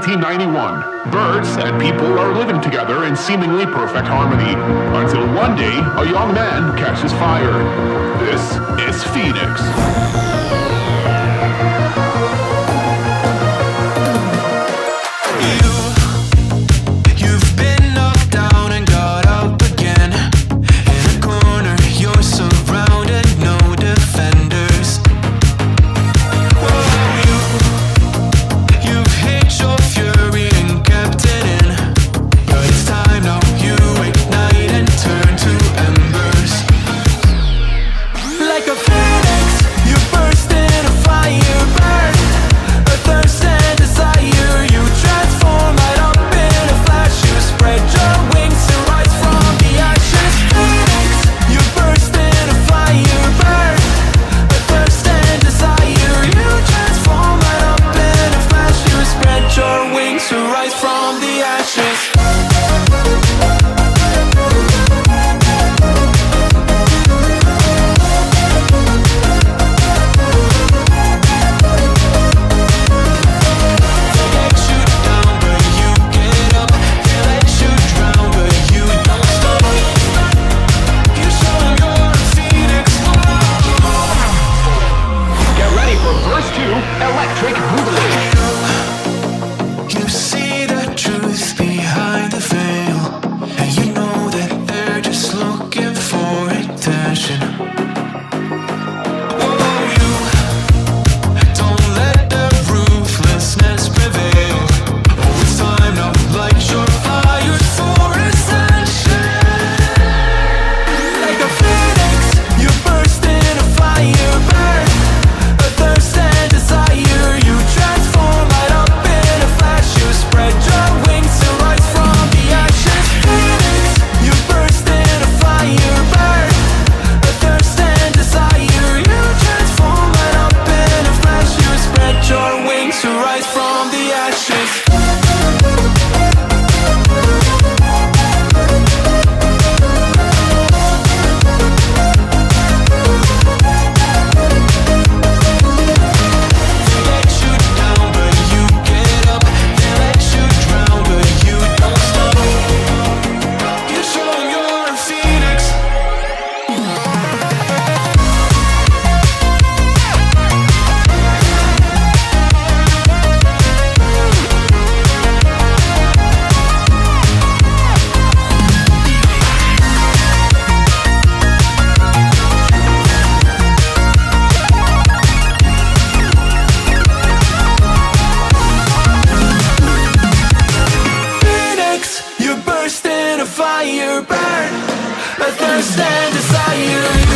1991. Birds and people are living together in seemingly perfect harmony, until one day a young man catches fire. This is Phoenix. You've been knocked down and got up again. In a corner, you're surrounded, no defenders. You've hid your fury and kept it in, but it's time now you ignite and turn to embers. Like a phoenix, you burst in a fire, burn a thirst and desire. You transform right up in a flash. You spread your wings to rise from the ashes. Phoenix, you burst in a fire, burn a thirst and desire. You transform right up in a flash. You spread your wings to rise from the ashes. Electric Boogaloo. You see the truth behind the veil, and you know that they're just looking for attention. Oh, you don't let the ruthlessness prevail. Oh, it's time now, light your fires for ascension. Like a phoenix, you burst in a fire, burn a thirst and desire. You transform right up in a flash. You spread your wings to rise from the ashes. Phoenix, you burst in a fire, burn a thirst and desire. You transform right up in a flash. You spread your wings to rise from the ashes. Fire burn, a thirst and desire.